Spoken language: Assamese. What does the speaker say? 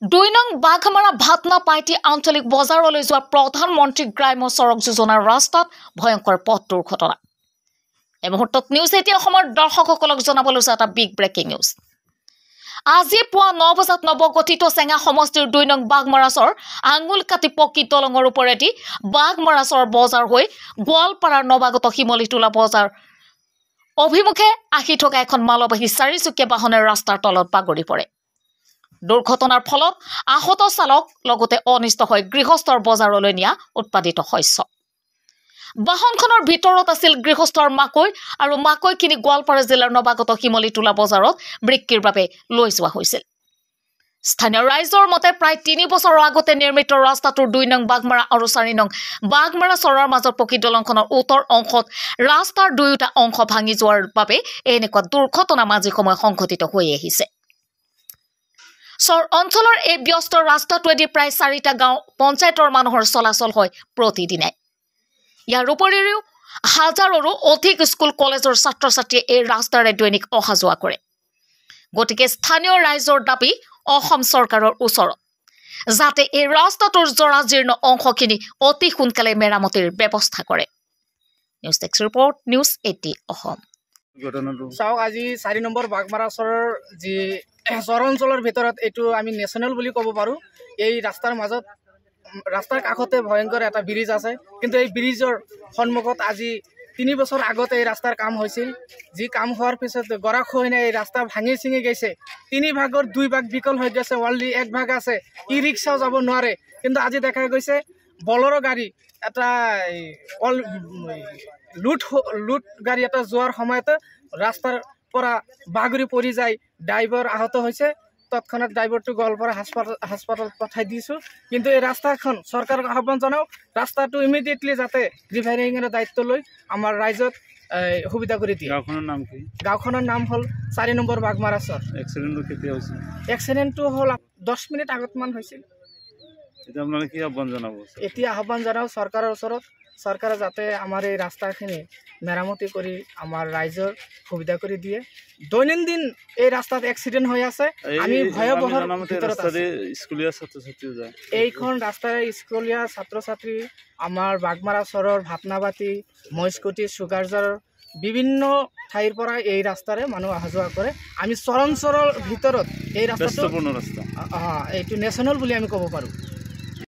2 নং বাঘমাৰা ভাতনা পাইটি আঞ্চলিক বজাৰলৈ যোৱা প্ৰধানমন্ত্ৰী গ্ৰাম্য সড়ক যোজনাৰ ৰাস্তাত ভয়ংকৰ পথ দুৰ্ঘটনা। এই মুহূৰ্তত নিউজ 18 অসমৰ দৰ্শকসকলক জনাবলৈ এটা বিগ ব্ৰেকিং নিউজ। আজি পুৱা 9 বজাত নৱগঠিত চেঙা সমষ্টিৰ 2 নং বাঘমাৰাছৰ আঙুলকাটি পকী দলঙৰ ওপৰেদি বাঘমাৰাছৰ বজাৰ হৈ গোৱালপাৰাৰ নৱাগত শিমলিতোলা বজাৰ অভিমুখে আহি থকা এখন মালবাহী চাৰিচকীয়া বাহনে ৰাস্তাৰ তলত বাগৰি পৰে। দুৰ্ঘটনাৰ ফলত আহত চালক লগতে অনিষ্ট হয় গৃহস্থৰ বজাৰলৈ নিয়া উৎপাদিত শস্য। বাহনখনৰ ভিতৰত আছিল গৃহস্থৰ মাকৈ আৰু মাকৈখিনি গোৱালপাৰা জিলাৰ নৱাগত শিমলিতোলা বজাৰত বিক্ৰীৰ বাবে লৈ যোৱা হৈছিল। স্থানীয় ৰাইজৰ মতে প্ৰায় 3 বছৰৰ আগতে নিৰ্মিত ৰাস্তাটোৰ 2 নং বাঘমাৰা আৰু 4 নং বাঘমাৰা চৰৰ মাজৰ পকী দলংখনৰ উত্তৰ অংশত ৰাস্তাৰ দুয়োটা অংশ ভাঙি যোৱাৰ বাবে এনেকুৱা দুৰ্ঘটনা মাজে সময়ে সংঘটিত হৈ আহিছে। চৰ অঞ্চলৰ এই ব্যস্ত ৰাস্তাটোৱেদি প্ৰায় 4টা গাঁও পঞ্চায়তৰ মানুহৰ চলাচল হয় প্ৰতিদিনে। ইয়াৰ উপৰিও হাজাৰৰো অধিক স্কুল কলেজৰ ছাত্ৰ ছাত্ৰীয়ে এই ৰাস্তাৰে দৈনিক অহা যোৱা কৰে। গতিকে স্থানীয় ৰাইজৰ দাবী অসম চৰকাৰৰ ওচৰত যাতে এই ৰাস্তাটোৰ জৰাজীৰ্ণ অংশখিনি অতি সোনকালে মেৰামতিৰ ব্যৱস্থা কৰে। নিউজ টেক্স ৰিপৰ্ট নিউজ 18 অসম। চাওক আজি 4 নম্বৰ বাঘমাৰা চৰৰ যি চৰ অঞ্চলৰ ভিতৰত এইটো আমি নেশ্যনেল বুলি ক'ব পাৰোঁ। এই ৰাস্তাৰ মাজত ৰাস্তাৰ কাষতে ভয়ংকৰ এটা ব্ৰিজ আছে, কিন্তু এই ব্ৰিজৰ সন্মুখত আজি 3 বছৰ আগতে এই ৰাস্তাৰ কাম হৈছিল। যি কাম হোৱাৰ পিছত গৰাখহনীয়াই এই ৰাস্তা ভাঙি ছিঙি গৈছে। 3 ভাগৰ 2 ভাগ বিকল হৈ গৈছে, অলৰেডি 1 ভাগ আছে। ই ৰিক্সাও যাব নোৱাৰে, কিন্তু আজি দেখা গৈছে বলেৰো গাড়ী এটা লুট গাড়ী এটা যোৱাৰ সময়তে ৰাস্তাৰ পৰা বাগৰি পৰি যায়, ড্ৰাইভাৰ আহত হৈছে। তৎক্ষণাত ড্ৰাইভাৰটো গোৱালপাৰা হাস্পাতাল পঠাই দিছোঁ। কিন্তু এই ৰাস্তাখন চৰকাৰক আহ্বান জনাওক, ৰাস্তাটো ইমিডিয়েটলি যাতে ৰিভাইৰিঙৰ দায়িত্ব লৈ আমাৰ ৰাইজক সুবিধা কৰি দিয়ে। গাঁওখনৰ নাম হ'ল 4 নম্বৰ বাঘমাৰা চৰ। এক্সিডেণ্টটো হ'ল 10 মিনিট আগতমান হৈছিল। এতিয়া আহ্বান জনাওঁ চৰকাৰৰ ওচৰত, চৰকাৰে যাতে আমাৰ এই ৰাস্তাখিনি মেৰামতি কৰি আমাৰ ৰাইজৰ সুবিধা কৰি দিয়ে। দৈনন্দিন এই ৰাস্তাত এক্সিডেণ্ট হৈ আছে। আমি ভয়াৱহ এইখন ৰাস্তাৰে স্কুলীয়া ছাত্ৰ ছাত্ৰী আমাৰ বাঘমাৰা চৰৰ ভাতনাবাটি, মহিষকুটি, চুগাৰজাৰৰ বিভিন্ন ঠাইৰ পৰা এই ৰাস্তাৰে মানুহ অহা যোৱা কৰে। আমি চৰ অঞ্চলৰ ভিতৰত এই ৰাস্তাটো এইটো নেশ্যনেল বুলি আমি ক'ব পাৰোঁ।